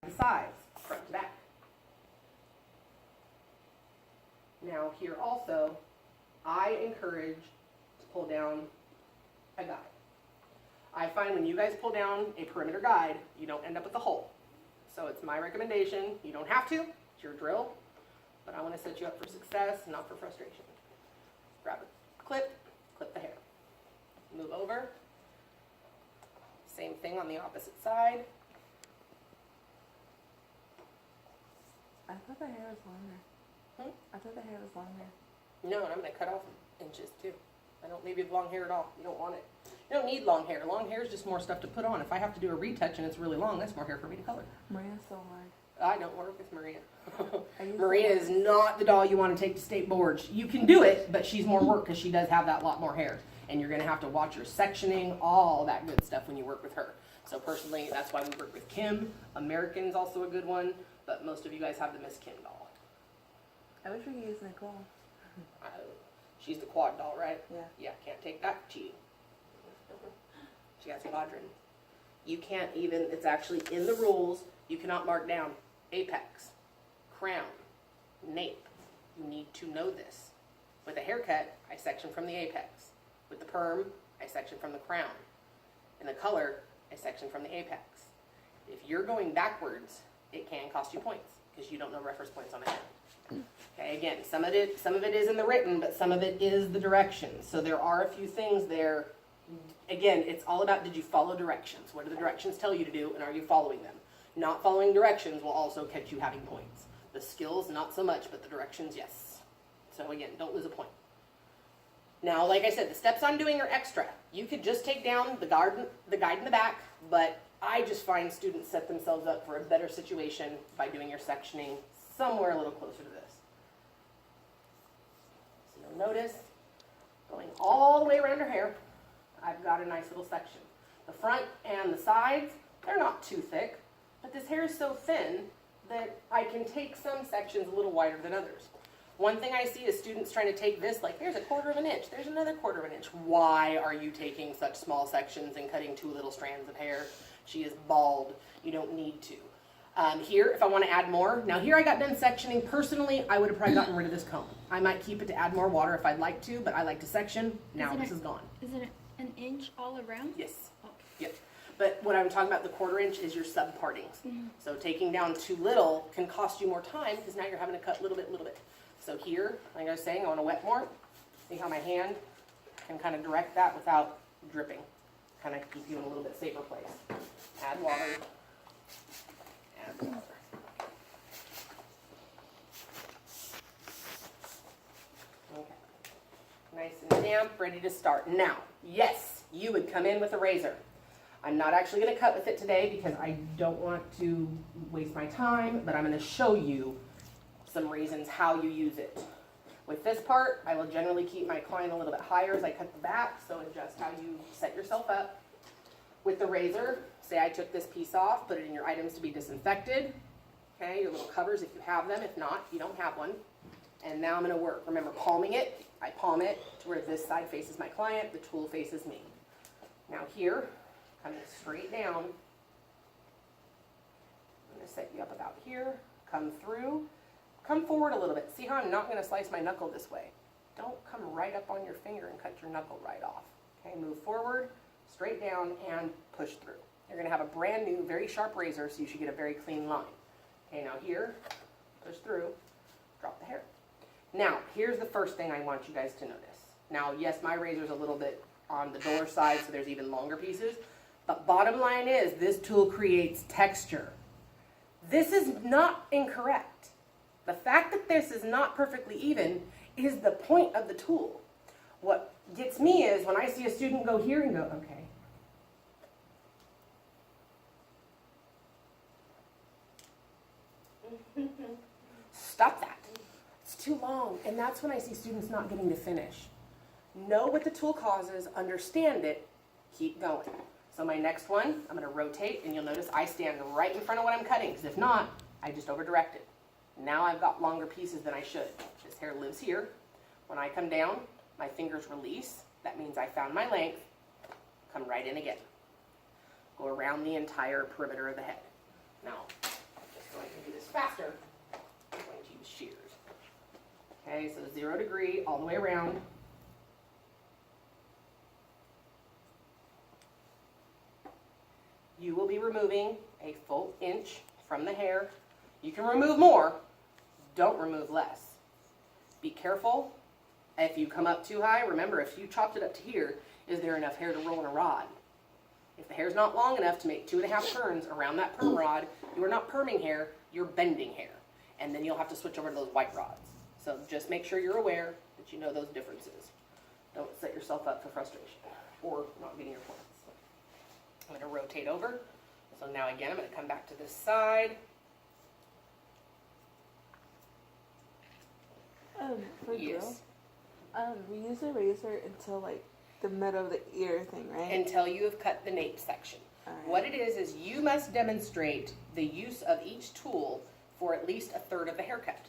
the sides, front to back. Now here also, I encourage to pull down a guide. I find when you guys pull down a perimeter guide, you don't end up with a hole. So it's my recommendation. You don't have to, it's your drill, but I want to set you up for success, not for frustration. Grab a clip the hair. Move over. Same thing on the opposite side. I thought the hair was longer. I thought the hair was longer. No, and I'm going to cut off inches too. I don't leave you with long hair at all. You don't want it. You don't need long hair. Long hair is just more stuff to put on. If I have to do a retouch and it's really long, that's more hair for me to color. Maria's so hard. I don't work with Maria. Maria is not the doll you want to take to state boards. You can do it, but she's more work because she does have that lot more hair. And you're going to have to watch your sectioning, all that good stuff when you work with her. So personally, that's why we work with Kim. American's also a good one, but most of you guys have the Miss Kim doll. I wish we could use Nicole. She's the quad doll, right? Yeah. Yeah, can't take that. Cheating. She has quadrant. You can't even, it's actually in the rules, you cannot mark down apex, crown, nape. You need to know this. With a haircut, I section from the apex. With the perm, I section from the crown. In the color, I section from the apex. If you're going backwards, it can cost you points because you don't know reference points on it. Okay, again, some of it is in the written, but some of it is the directions. So there are a few things there. Again, it's all about, did you follow directions? What do the directions tell you to do, and are you following them? Not following directions will also catch you having points. The skills, not so much, but the directions, yes. So again, don't lose a point. Now, like I said, the steps I'm doing are extra. You could just take down the guide in the back, but I just find students set themselves up for a better situation by doing your sectioning somewhere a little closer to this. So you'll notice, going all the way around her hair, I've got a nice little section. The front and the sides, they're not too thick, but this hair is so thin that I can take some sections a little wider than others. One thing I see is students trying to take this, like there's a 1/4 of an inch, there's another 1/4 of an inch. Why are you taking such small sections and cutting 2 little strands of hair? She is bald, you don't need to. Here, if I want to add more, now here I got done sectioning. Personally, I would have probably gotten rid of this comb. I might keep it to add more water if I'd like to, but I like to section. Now this is gone. Is it an inch all around? Yes. Oh. Yep. But what I'm talking about, the 1/4 inch, is your sub-partings. So taking down too little can cost you more time because now you're having to cut little bit. So here, like I was saying, I want to wet more. See how my hand can kind of direct that without dripping. Kind of keep you in a little bit safer place. Add water. Add water. Okay. Nice and damp, ready to start. Now, yes, you would come in with a razor. I'm not actually going to cut with it today because I don't want to waste my time, but I'm going to show you some reasons how you use it. With this part, I will generally keep my client a little bit higher as I cut the back, so adjust how you set yourself up. With the razor, say I took this piece off, put it in your items to be disinfected. Okay, your little covers if you have them. If not, you don't have one. And now I'm going to work. Remember, palming it. I palm it to where this side faces my client, the tool faces me. Now here, coming straight down, I'm going to set you up about here, come through, come forward a little bit. See how I'm not going to slice my knuckle this way. Don't come right up on your finger and cut your knuckle right off. Okay, move forward, straight down, and push through. You're going to have a brand new, very sharp razor, so you should get a very clean line. Okay, now here, push through, drop the hair. Now, here's the first thing I want you guys to notice. Now, yes, my razor's a little bit on the duller side, so there's even longer pieces. But bottom line is, this tool creates texture. This is not incorrect. The fact that this is not perfectly even is the point of the tool. What gets me is when I see a student go here and go, okay. Stop that. It's too long. And that's when I see students not getting to finish. Know what the tool causes, understand it, keep going. So my next one, I'm going to rotate, and you'll notice I stand right in front of what I'm cutting, because if not, I just over-direct it. Now I've got longer pieces than I should. This hair lives here. When I come down, my fingers release. That means I found my length. Come right in again. Go around the entire perimeter of the head. Now, Okay, so 0 degree all the way around. You will be removing a full inch from the hair. You can remove more, don't remove less. Be careful. If you come up too high, remember if you chopped it up to here, is there enough hair to roll in a rod? If the hair's not long enough to make 2.5 turns around that perm rod, you are not perming hair, you're bending hair. And then you'll have to switch over to those white rods. So just make sure you're aware that you know those differences. Don't set yourself up for frustration or not getting your points. I'm going to rotate over. So now again, I'm going to come back to this side. For Yes. Jill, we use a razor until like the middle of the ear thing, right? Until you have cut the nape section. Alright. What it is you must demonstrate the use of each tool for at least 1/3 of the haircut.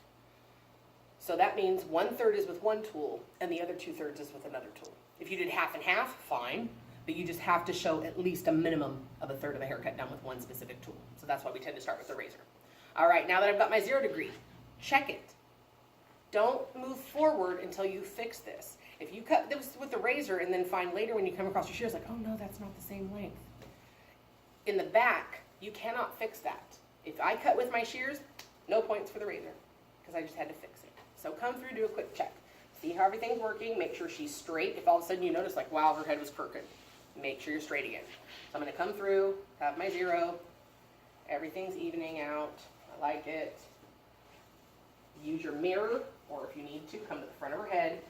So that means 1/3 is with one tool and the other 2/3 is with another tool. If you did half and half, fine, but you just have to show at least a minimum of 1/3 of the haircut done with one specific tool. So that's why we tend to start with the razor. All right, now that I've got my 0 degree, check it. Don't move forward until you fix this. If you cut this with the razor and then find later when you come across your shears like, oh no, that's not the same length. In the back, you cannot fix that. If I cut with my shears, no points for the razor because I just had to fix it. So come through, do a quick check. See how everything's working, make sure she's straight. If all of a sudden you notice like, wow, her head was crooked, make sure you're straight again. So I'm gonna come through, have my 0. Everything's evening out. I like it. Use your mirror, or if you need to, come to the front of her head.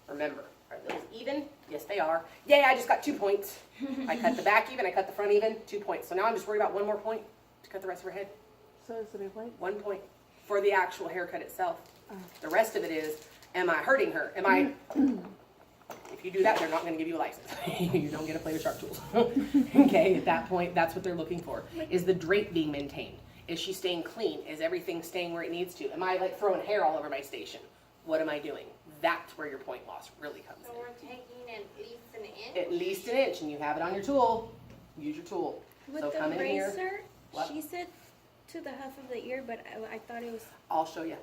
Remember, are those even? Yes, they are. Yay, I just got 2 points. I cut the back even, I cut the front even, 2 points. So now I'm just worried about 1 more point to cut the rest of her head. So is it a point? 1 point for the actual haircut itself. Oh. The rest of it is, am I hurting her? Am I... If you do that, they're not going to give you a license. You don't get to play with sharp tools. Okay, at that point, that's what they're looking for. Is the drape being maintained? Is she staying clean? Is everything staying where it needs to? Am I like throwing hair all over my station? What am I doing? That's where your point loss really comes So in. we're taking at least an inch? At least an inch, and you have it on your tool. Use your tool. With So the come in here. razor, What? she said to the half of the ear, but I thought it was. I'll show you.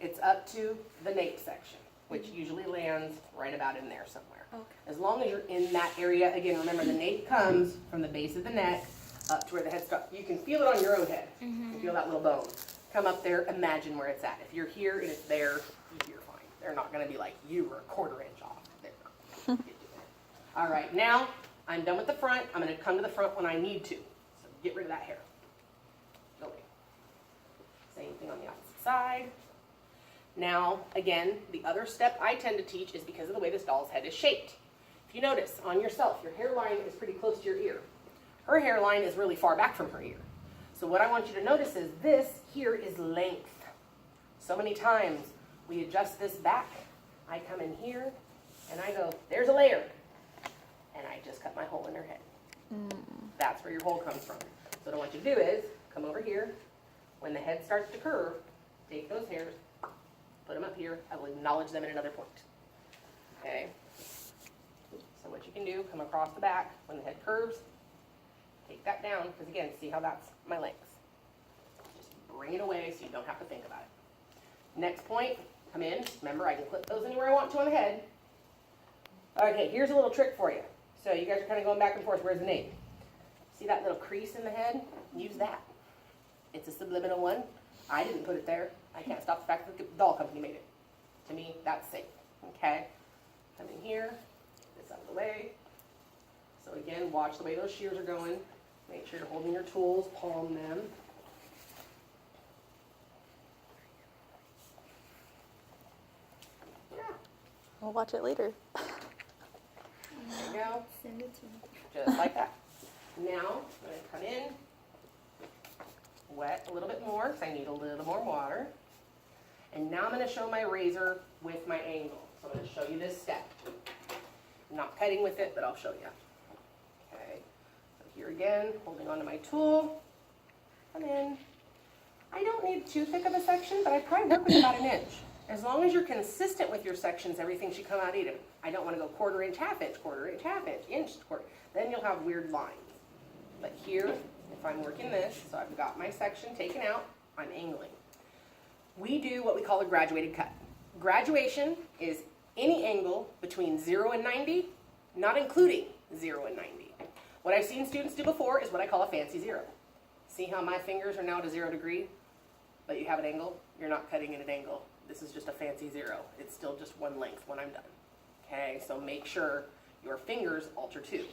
It's up to the nape section, which usually lands right about in there somewhere. Okay. As long as you're in that area, again, remember the nape comes from the base of the neck up to where the head stops. You can feel it on your own head. You can feel that little bone. Come up there, imagine where it's at. If you're here and it's there, you're fine. They're not going to be like, you were 1/4 inch off. They're not. Get you there. All right, now I'm done with the front. I'm going to come to the front when I need to. So get rid of that hair. Go away. Same thing on the opposite side. Now, again, the other step I tend to teach is because of the way this doll's head is shaped. If you notice on yourself, your hairline is pretty close to your ear. Her hairline is really far back from her ear. So what I want you to notice is this here is length. So many times we adjust this back. I come in here and I go, there's a layer. And I just cut my hole in her head. That's where your hole comes from. So what I want you to do is come over here. When the head starts to curve, take those hairs, put them up here. I will acknowledge them at another point. Okay? So what you can do, come across the back. When the head curves, take that down. Because again, see how that's my length. Just bring it away so you don't have to think about it. Next point, come in. Remember, I can clip those anywhere I want to on the head. Okay, here's a little trick for you. So you guys are kind of going back and forth. Where's the nape? See that little crease in the head? Use that. It's a subliminal one. I didn't put it there. I can't stop the fact that the doll company made it. To me, that's safe. Okay? Come in here. Get this out of the way. So again, watch the way those shears are going. Make sure you're holding your tools, palm them. Yeah. We'll watch it later. There you go. Send it to me. Just like that. Now, I'm going to come in, wet a little bit more because I need a little more water. And now I'm going to show my razor with my angle. So I'm going to show you this step. I'm not cutting with it, but I'll show you. Okay. So here again, holding onto my tool. Come in. I don't need too thick of a section, but I probably work with about an inch. As long as you're consistent with your sections, everything should come out even. I don't want to go 1/4 inch, 1/2 inch, 1/4 inch, 1/2 inch, inch, quarter. Then you'll have weird lines. But here, if I'm working this, so I've got my section taken out, I'm angling. We do what we call a graduated cut. graduation is any angle between 0 and 90, not including 0 and 90. What I've seen students do before is what I call a fancy zero. See how my fingers are now to 0 degree, but you have an angle? You're not cutting at an angle. This is just a fancy zero. It's still just one length when I'm done. Okay, so make sure your fingers alter too.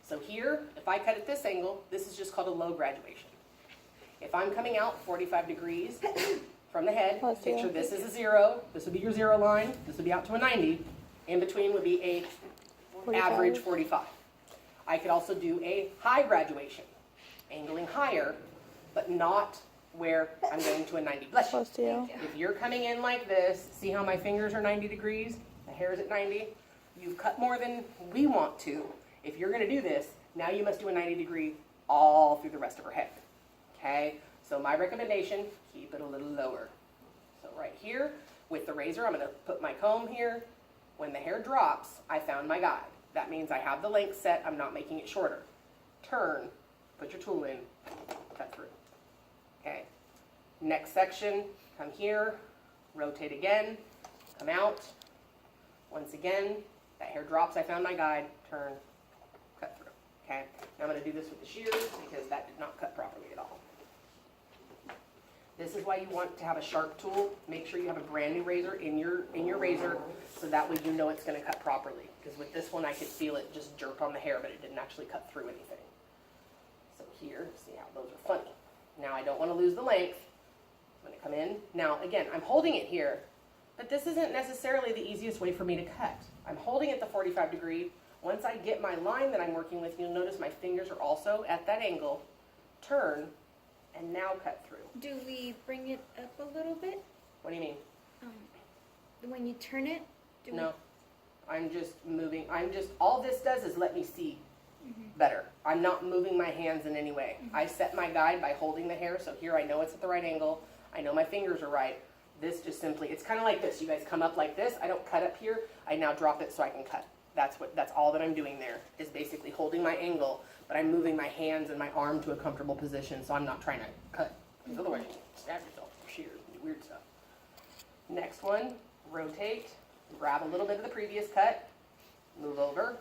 So here, if I cut at this angle, this is just called a low graduation. If I'm coming out 45 degrees from the head, picture this is a 0, this would be your 0 line, this would be out to a 90, in between would be a 45. average 45. I could also do a high graduation, angling higher, but not where I'm going to a 90. Bless you. Close to you. If you're coming in like this, see how my fingers are 90 degrees, the hair is at 90, you've cut more than we want to. If you're gonna do this, now you must do a 90 degree all through the rest of her head. Okay, so my recommendation, keep it a little lower. So right here, with the razor, I'm gonna put my comb here. When the hair drops, I found my guide. That means I have the length set, I'm not making it shorter. Turn, put your tool in, cut through. Okay, next section, come here, rotate again, come out. Once again, that hair drops, I found my guide, turn, cut through. Okay, now I'm gonna do this with the shears because that did not cut properly at all. This is why you want to have a sharp tool. Make sure you have a brand new razor in your razor, so that way you know it's gonna cut properly. Because with this one, I could feel it just jerk on the hair, but it didn't actually cut through anything. So here, see how those are funny. Now I don't wanna lose the length. I'm gonna come in. Now again, I'm holding it here, but this isn't necessarily the easiest way for me to cut. I'm holding it the 45 degree. Once I get my line that I'm working with, you'll notice my fingers are also at that angle. Turn, and now cut through. Do we bring it up a little bit? What do you mean? When you turn it? No, I'm just moving. All this does is let me see better. I'm not moving my hands in any way. I set my guide by holding the hair, so here I know it's at the right angle. I know my fingers are right. This just simply, it's kind of like this. You guys come up like this. I don't cut up here. I now drop it so I can cut. That's all that I'm doing there, is basically holding my angle, but I'm moving my hands and my arm to a comfortable position, so I'm not trying to cut. Because otherwise you stab yourself with shears and do weird stuff. Next one, rotate, grab a little bit of the previous cut, move over.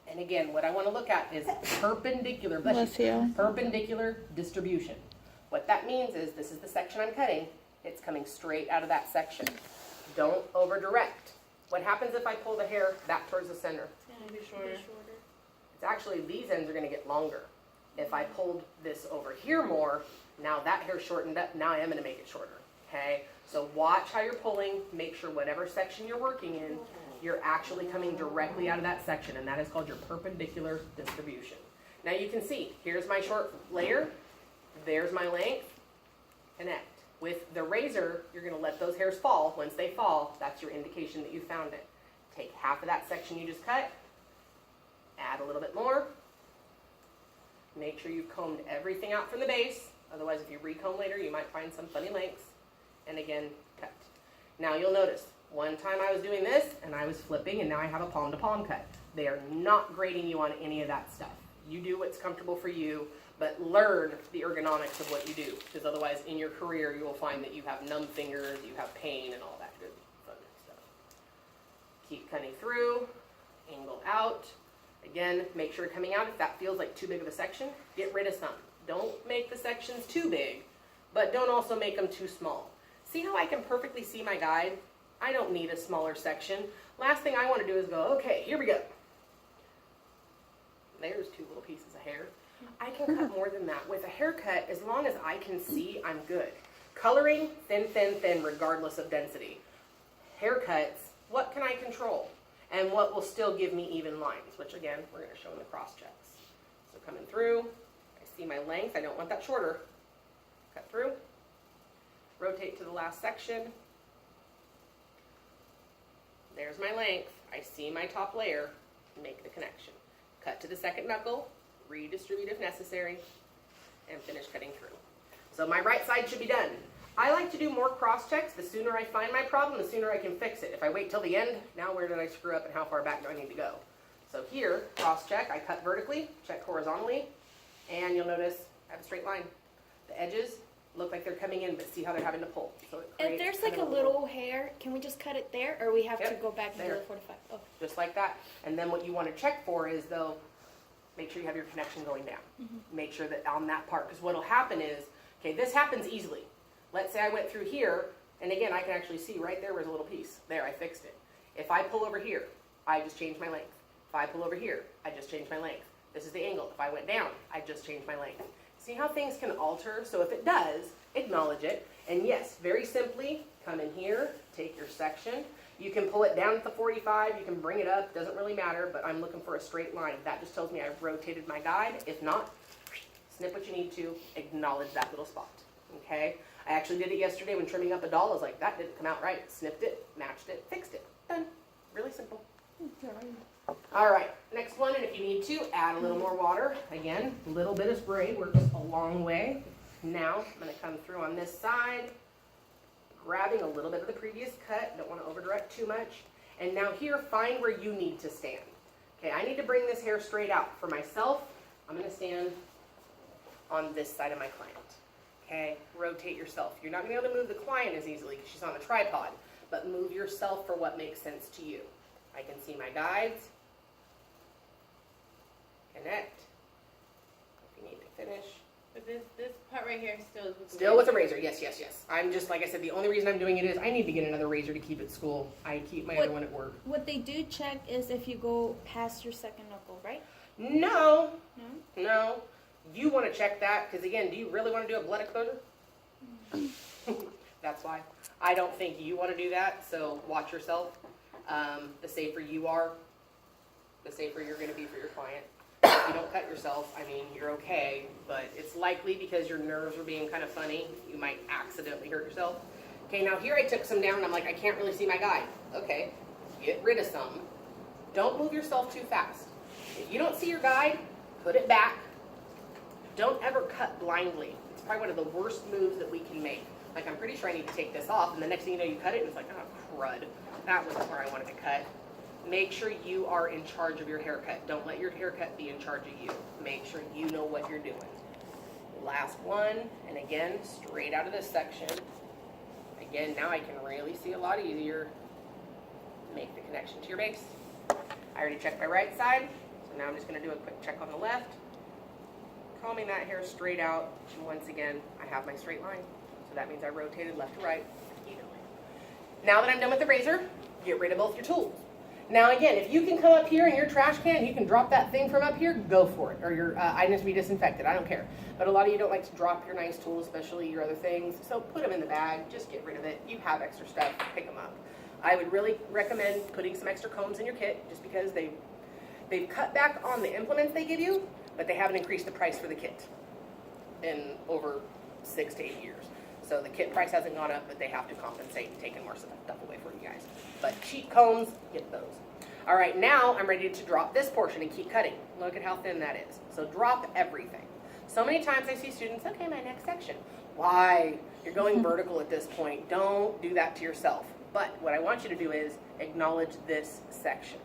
And again, what I want to look at is perpendicular, Bless you. perpendicular distribution. What that means is this is the section I'm cutting. It's coming straight out of that section. Don't over direct. What happens if I pull the hair back towards the center? Be shorter. It's actually, these ends are going to get longer. If I pulled this over here more, now that hair shortened up, now I am going to make it shorter. Okay? So watch how you're pulling. Make sure whatever section you're working in, you're actually coming directly out of that section, and that is called your perpendicular distribution. Now you can see, here's my short layer, there's my length, connect. With the razor, you're going to let those hairs fall. Once they fall, that's your indication that you found it. Take half of that section you just cut, add a little bit more. Make sure you've combed everything out from the base. Otherwise, if you recomb later, you might find some funny lengths. And again, cut. Now you'll notice, one time I was doing this, and I was flipping, and now I have a palm-to-palm cut. They are not grading you on any of that stuff. You do what's comfortable for you, but learn the ergonomics of what you do. Because otherwise, in your career, you will find that you have numb fingers, you have pain, and all that good fun stuff. Keep cutting through, angle out. Again, make sure you're coming out. If that feels like too big of a section, get rid of some. Don't make the sections too big, but don't also make them too small. See how I can perfectly see my guide? I don't need a smaller section. Last thing I want to do is go, okay, here we go. There's 2 little pieces of hair. I can cut more than that. With a haircut, as long as I can see, I'm good. Coloring, thin, thin, thin, regardless of density. Haircuts, what can I control? And what will still give me even lines, which again, we're going to show in the cross checks. So coming through, I see my length. I don't want that shorter. Cut through. Rotate to the last section. There's my length. I see my top layer. Make the connection. Cut to the second knuckle, redistribute if necessary, and finish cutting through. So my right side should be done. I like to do more cross checks. The sooner I find my problem, the sooner I can fix it. If I wait till the end, now where did I screw up and how far back do I need to go? So here, cross check, I cut vertically, check horizontally, and you'll notice I have a straight line. The edges, look like they're coming in, but see how they're having to pull. So it If creates there's kind like of a little hair, can we just cut it there, or we have to Yep, go back and do there. the 45? Oh, just like that. And then what you want to check for is though, make sure you have your connection going down. Make sure that on that part, because what'll happen is, okay, this happens easily. Let's say I went through here, and again, I can actually see right there was a little piece. There, I fixed it. If I pull over here, I just changed my length. If I pull over here, I just changed my length. This is the angle. If I went down, I just changed my length. See how things can alter? So if it does, acknowledge it. And yes, very simply, come in here, take your section. You can pull it down at the 45, you can bring it up, doesn't really matter, but I'm looking for a straight line. That just tells me I've rotated my guide. If not, snip what you need to, acknowledge that little spot, okay? I actually did it yesterday when trimming up a doll. I was like, that didn't come out right. Snipped it, matched it, fixed it. Done. Really simple. All right, next one, and if you need to, add a little more water. Again, a little bit of spray works a long way. Now, I'm gonna come through on this side, grabbing a little bit of the previous cut, don't wanna over-direct too much. And now here, find where you need to stand. Okay, I need to bring this hair straight out. For myself, I'm gonna stand on this side of my client. Okay, rotate yourself. You're not gonna be able to move the client as easily because she's on a tripod, but move yourself for what makes sense to you. I can see my guides. Connect. If you need to finish. But this part right here still is with the Still with a razor, yes, yes, yes. I'm just, like I said, the only reason I'm doing it is I need to get another razor to keep at school. I keep my other one at work. what they do check is if you go past your second knuckle, right? No, No? no. You want to check that, because again, do you really want to do a blood exposure? That's why. I don't think you want to do that, so watch yourself. The safer you are, the safer you're going to be for your client. If you don't cut yourself, I mean, you're okay, but it's likely because your nerves are being kind of funny, you might accidentally hurt yourself. Okay, now here I took some down, and I'm like, I can't really see my guide. Okay, get rid of some. Don't move yourself too fast. If you don't see your guide, put it back. Don't ever cut blindly. It's probably one of the worst moves that we can make. Like, I'm pretty sure I need to take this off, and the next thing you know, you cut it, and it's like, oh, crud. That wasn't where I wanted to cut. Make sure you are in charge of your haircut. Don't let your haircut be in charge of you. Make sure you know what you're doing. Last one, and again, straight out of this section. Again, now I can really see a lot easier. Make the connection to your base. I already checked my right side, so now I'm just going to do a quick check on the left. Combing that hair straight out, and once again, I have my straight line. So that means I rotated left to right evenly. Now that I'm done with the razor, get rid of both your tools. Now again, if you can come up here in your trash can, you can drop that thing from up here, go for it. Or your items to be disinfected, I don't care. But a lot of you don't like to drop your nice tools, especially your other things. So put them in the bag, just get rid of it. You have extra stuff, pick them up. I would really recommend putting some extra combs in your kit, just because they've cut back on the implements they give you, but they haven't increased the price for the kit in over 6 to 8 years. So the kit price hasn't gone up, but they have to compensate and taking more stuff away for you guys. But cheap combs, get those. All right, now I'm ready to drop this portion and keep cutting. Look at how thin that is. So drop everything. So many times I see students, okay, my next section. Why? You're going vertical at this point. Don't do that to yourself. But what I want you to do is acknowledge this section,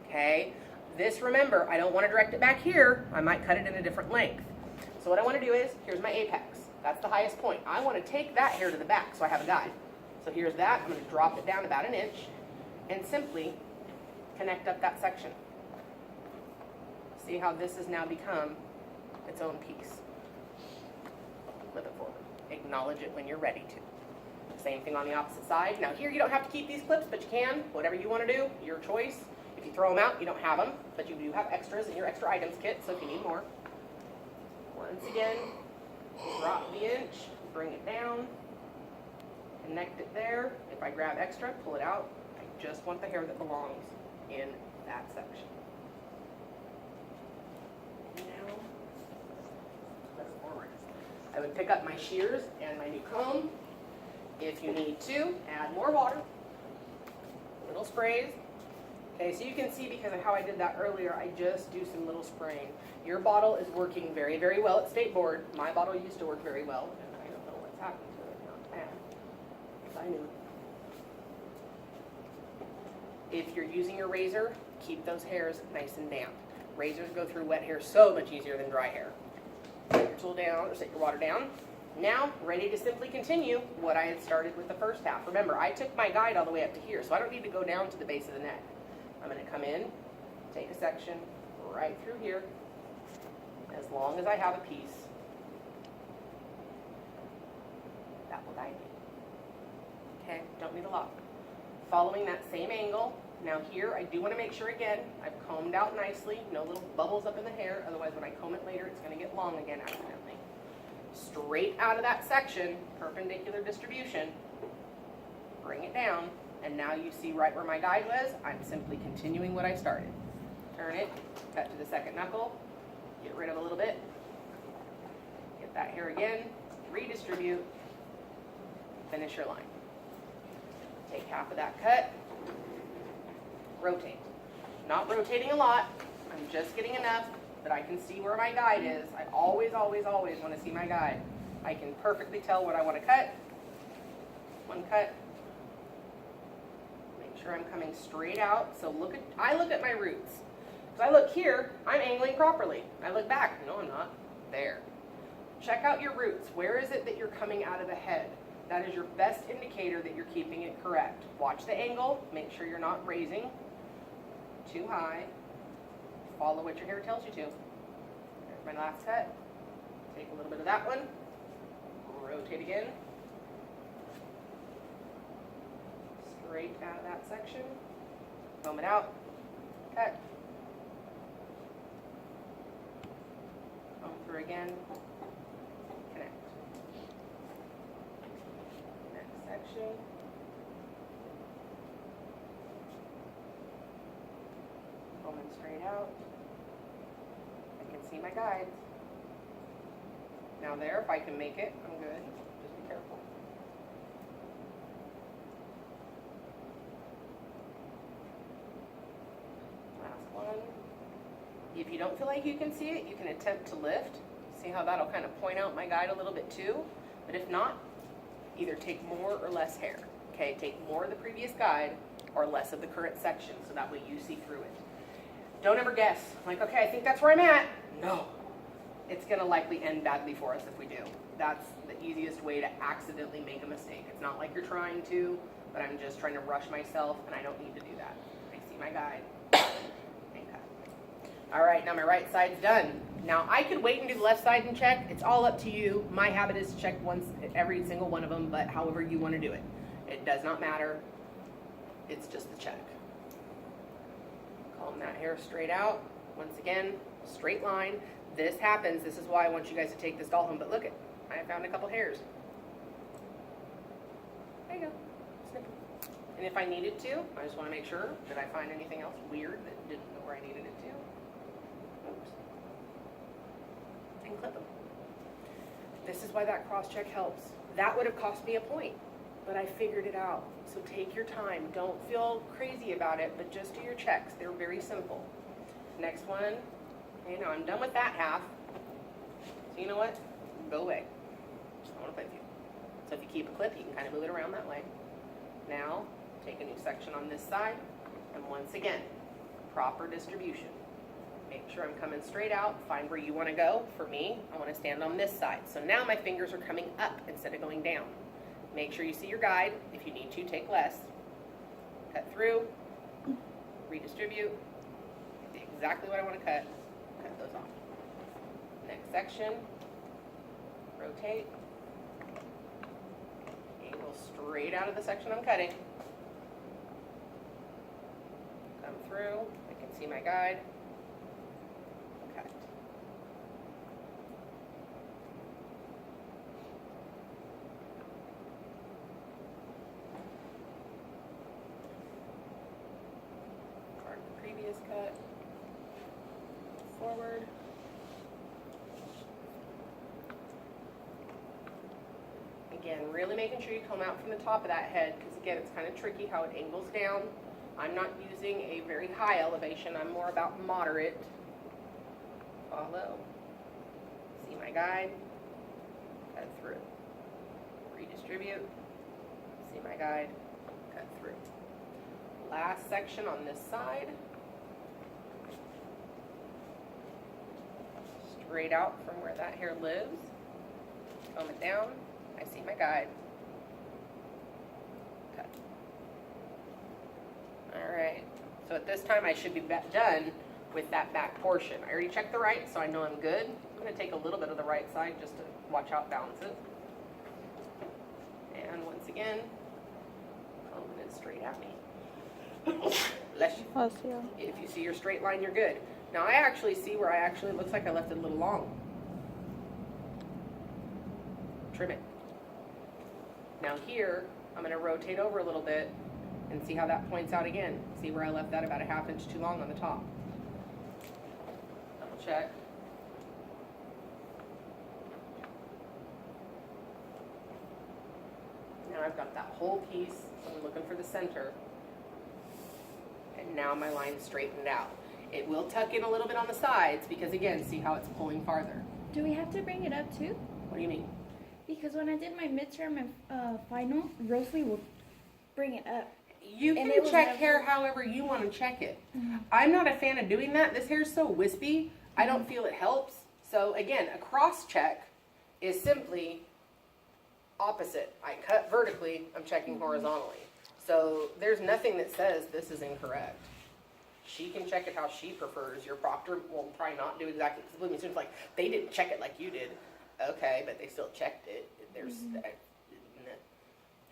okay? This, remember, I don't want to direct it back here. I might cut it in a different length. So what I want to do is, here's my apex. That's the highest point. I want to take that hair to the back so I have a guide. So here's that. I'm going to drop it down about 1 inch and simply connect up that section. See how this has now become its own piece. Flip it forward. Acknowledge it when you're ready to. Same thing on the opposite side. Now here you don't have to keep these clips, but you can. Whatever you want to do, your choice. If you throw them out, you don't have them, but you do have extras in your extra items kit, so if you need more. Once again, drop the inch, bring it down, connect it there. If I grab extra, pull it out. I just want the hair that belongs in that section. Now, flip forward. I would pick up my shears and my new comb. If you need to, add more water, little sprays. Okay, so you can see because of how I did that earlier, I just do some little spraying. Your bottle is working very, very well at stateboard. My bottle used to work very well, and I don't know what's happened to it. Not bad. Yes, I knew it. If you're using your razor, keep those hairs nice and damp. Razors go through wet hair so much easier than dry hair. Set your tool down, or set your water down. Now, ready to simply continue what I had started with the first half. Remember, I took my guide all the way up to here, so I don't need to go down to the base of the neck. I'm going to come in, take a section right through here, as long as I have a piece. That will guide me. Okay, don't need a lock. Following that same angle, now here I do want to make sure again, I've combed out nicely, no little bubbles up in the hair, otherwise when I comb it later it's going to get long again accidentally. Straight out of that section, perpendicular distribution, bring it down, and now you see right where my guide was. I'm simply continuing what I started. Turn it, cut to the second knuckle, get rid of a little bit, get that hair again, redistribute, finish your line. Take half of that cut, rotate. Not rotating a lot, I'm just getting enough that I can see where my guide is. I always, always, always want to see my guide. I can perfectly tell what I want to cut. One cut. Make sure I'm coming straight out. So I look at my roots. If I look here, I'm angling properly. I look back, no I'm not. There. Check out your roots. Where is it that you're coming out of the head? That is your best indicator that you're keeping it correct. Watch the angle, make sure you're not raising too high. Follow what your hair tells you to. There's my last cut. Take a little bit of that one. Rotate again. Straight out of that section. Comb it out. Cut. Comb through again. Connect. Next section. Combing straight out. I can see my guides. Now there, if I can make it, I'm good. Just be careful. Last one. If you don't feel like you can see it, you can attempt to lift. See how that'll kind of point out my guide a little bit too. But if not, either take more or less hair. Okay, take more of the previous guide or less of the current section, so that way you see through it. Don't ever guess, like, okay, I think that's where I'm at. No, it's gonna likely end badly for us if we do. That's the easiest way to accidentally make a mistake. It's not like you're trying to, but I'm just trying to rush myself, and I don't need to do that. I see my guide, and cut. All right, now my right side's done. Now I could wait and do the left side and check. It's all up to you. My habit is to check once every single one of them, but however you want to do it. It does not matter. It's just the check. Comb that hair straight out. Once again, straight line. This happens. This is why I want you guys to take this doll home. But look it, I found a couple hairs. There you go. Snip. And if I needed to, I just want to make sure, did I find anything else weird that didn't go where I needed it to? Oops. And clip them. This is why that cross check helps. That would have cost me a point, but I figured it out. So take your time. Don't feel crazy about it, but just do your checks. They're very simple. Next one. Okay, now I'm done with that half. So you know what? Go away. I want to play with you. So if you keep a clip, you can kind of move it around that way. Now, take a new section on this side. And once again, proper distribution. Make sure I'm coming straight out. Find where you want to go. For me, I want to stand on this side. So now my fingers are coming up instead of going down. Make sure you see your guide. If you need to, take less. Cut through. Redistribute. Get exactly what I want to cut. Cut those off. Next section. Rotate. Angle straight out of the section I'm cutting. Come through. I can see my guide. Cut. Part of the previous cut. Forward. Again, really making sure you comb out from the top of that head, because again, it's kind of tricky how it angles down. I'm not using a very high elevation. I'm more about moderate. Follow. See my guide. Cut through. Redistribute. See my guide. Cut through. Last section on this side. Straight out from where that hair lives. Comb it down. I see my guide. Cut. Alright, so at this time I should be done with that back portion. I already checked the right, so I know I'm good. I'm going to take a little bit of the right side just to watch how it balances. And once again, combing it straight at me. Bless you. Bless you. If you see your straight line, you're good. Now I actually see where it looks like I left it a little long. Trim it. Now here, I'm going to rotate over a little bit and see how that points out again. See where I left that about a ½ inch too long on the top. Double check. Now I've got that whole piece, so I'm looking for the center. And now my line's straightened out. It will tuck in a little bit on the sides because again, see how it's pulling farther. Do we have to bring it up too? What do you mean? Because when I did my midterm and final, Rosalie would bring it up. You And can it was check never- hair however you want to check it. Mm-hmm. I'm not a fan of doing that. This hair's so wispy, I don't feel it helps. So again, a cross check is simply opposite. I cut vertically, I'm checking horizontally. So there's nothing that says this is incorrect. She can check it how she prefers. Your proctor will probably not do exactly, because believe me, it's like, they didn't check it like you did. Okay, but they still checked it. There's,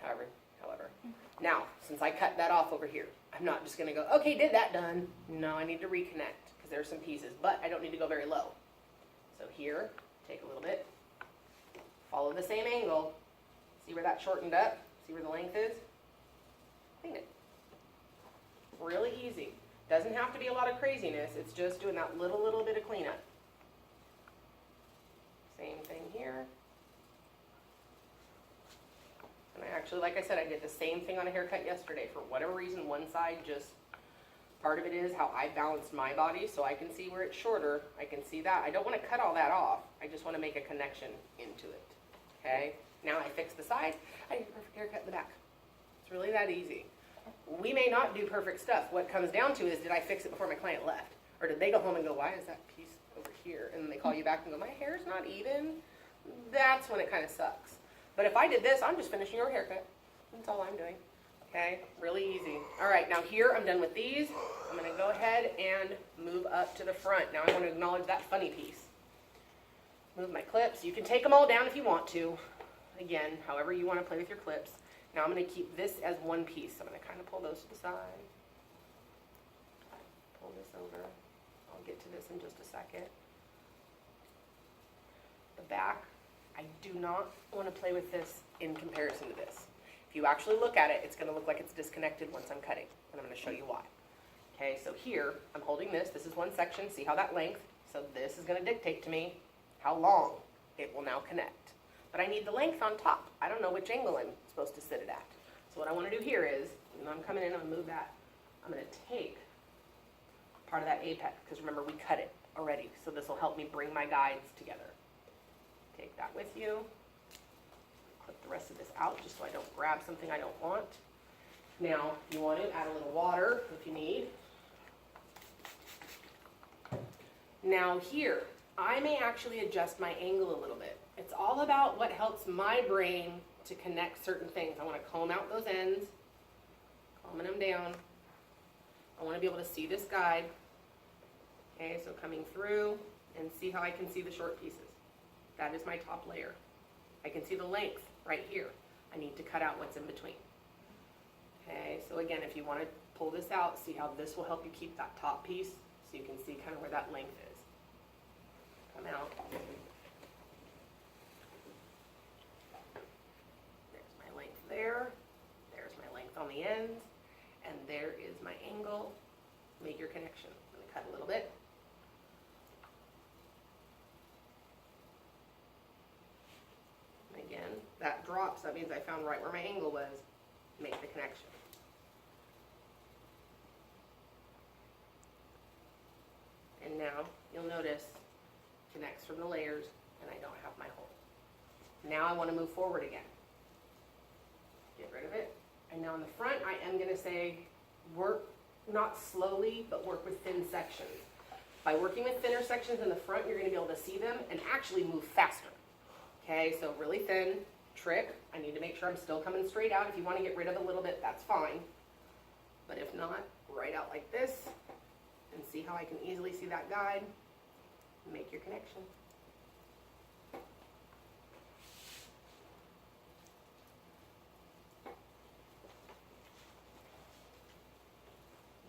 however. Now, since I cut that off over here, I'm not just gonna go, okay, did that, done. No, I need to reconnect, because there's some pieces, but I don't need to go very low. So here, take a little bit, follow the same angle, see where that shortened up, see where the length is, clean it. Really easy. Doesn't have to be a lot of craziness, it's just doing that little bit of cleanup. Same thing here. And I actually, like I said, I did the same thing on a haircut yesterday. For whatever reason, one side just, part of it is how I balanced my body, so I can see where it's shorter. I can see that. I don't want to cut all that off. I just want to make a connection into it. Okay? Now I fix the side. I need a perfect haircut in the back. It's really that easy. We may not do perfect stuff. What comes down to is, did I fix it before my client left? Or did they go home and go, why is that piece over here? And then they call you back and go, my hair's not even. That's when it kind of sucks. But if I did this, I'm just finishing your haircut. That's all I'm doing. Okay? Really easy. All right, now here I'm done with these. I'm going to go ahead and move up to the front. Now I want to acknowledge that funny piece. Move my clips. You can take them all down if you want to. Again, however you want to play with your clips. Now I'm going to keep this as one piece. I'm going to kind of pull those to the side. Pull this over. I'll get to this in just a second. The back. I do not want to play with this in comparison to this. If you actually look at it, it's going to look like it's disconnected once I'm cutting, and I'm going to show you why. Okay, so here, I'm holding this. This is one section. See how that length? So this is going to dictate to me how long it will now connect. But I need the length on top. I don't know which angle I'm supposed to sit it at. So what I want to do here is, when I'm coming in, I'm going to move that. I'm going to take part of that apex, because remember, we cut it already. So this will help me bring my guides together. Take that with you. Clip the rest of this out just so I don't grab something I don't want. Now, you want to add a little water if you need. Now here, I may actually adjust my angle a little bit. It's all about what helps my brain to connect certain things. I want to comb out those ends, combing them down. I want to be able to see this guide. Okay, so coming through and see how I can see the short pieces. That is my top layer. I can see the length right here. I need to cut out what's in between. Okay, so again, if you want to pull this out, see how this will help you keep that top piece so you can see kind of where that length is. Come out. There's my length there. There's my length on the ends. And there is my angle. Make your connection. I'm going to cut a little bit. Again, that drops, that means I found right where my angle was. Make the connection. And now, you'll notice, connects from the layers, and I don't have my hole. Now I want to move forward again. Get rid of it. And now in the front, I am going to say, work not slowly, but work with thin sections. By working with thinner sections in the front, you're going to be able to see them and actually move faster. Okay, so really thin, trick. I need to make sure I'm still coming straight out. If you want to get rid of a little bit, that's fine. But if not, right out like this, and see how I can easily see that guide. Make your connection.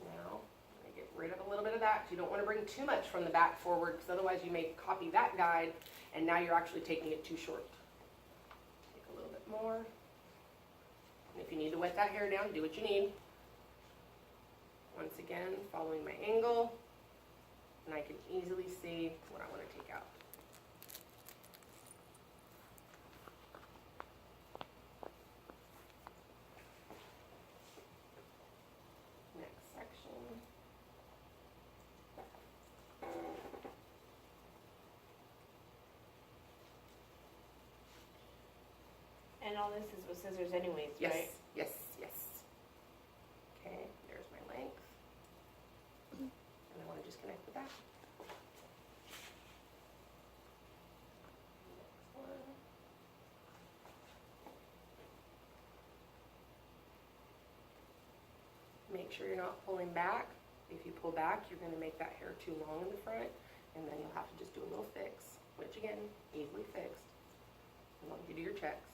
Now, I'm going to get rid of a little bit of that. You don't want to bring too much from the back forward, because otherwise you may copy that guide, and now you're actually taking it too short. Take a little bit more. And if you need to wet that hair down, do what you need. Once again, following my angle, and I can easily see what I want to take out. Next section. And all this is with scissors anyways, Yes, right? yes, yes. Okay, there's my length. And I want to just connect with that. Next one. Make sure you're not pulling back. If you pull back, you're going to make that hair too long in the front, and then you'll have to just do a little fix, which again, easily fixed, as long as you do your checks.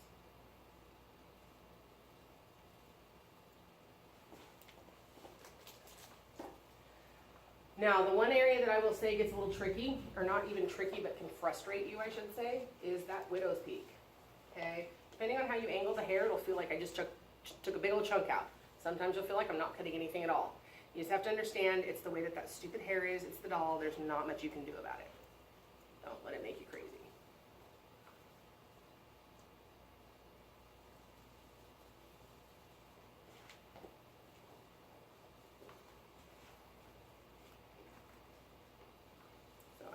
Now, the one area that I will say gets a little tricky, or not even tricky, but can frustrate you, I should say, is that widow's peak. Okay? Depending on how you angle the hair, it'll feel like I just took a big old chunk out. Sometimes you'll feel like I'm not cutting anything at all. You just have to understand it's the way that that stupid hair is. It's the doll. There's not much you can do about it. Don't let it make you crazy.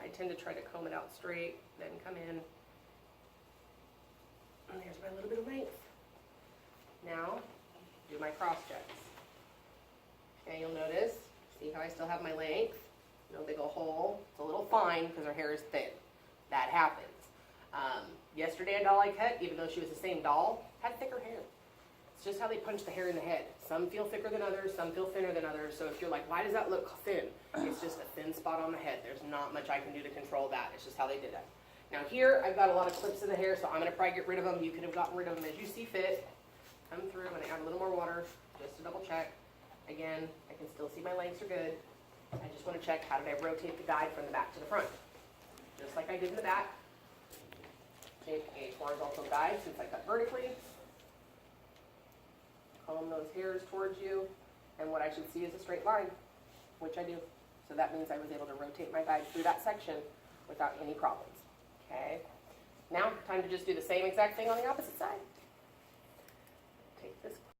I tend to try to comb it out straight, then come in. And there's my little bit of length. Now, do my cross checks. Okay, you'll notice, see how I still have my length? No big ol' hole. It's a little fine because her hair is thin. That happens. Yesterday a doll I cut, even though she was the same doll, had thicker hair. It's just how they punch the hair in the head. Some feel thicker than others, some feel thinner than others. So if you're like, why does that look thin? It's just a thin spot on the head. There's not much I can do to control that. It's just how they did it. Now here, I've got a lot of clips in the hair, so I'm going to probably get rid of them. You could have gotten rid of them as you see fit. Come through, I'm going to add a little more water just to double check. Again, I can still see my lengths are good. I just want to check how did I rotate the guide from the back to the front. Just like I did in the back. Take a horizontal guide since I cut vertically. Comb those hairs towards you, and what I should see is a straight line, which I do. So that means I was able to rotate my guide through that section without any problems. Okay. Now, time to just do the same exact thing on the opposite side.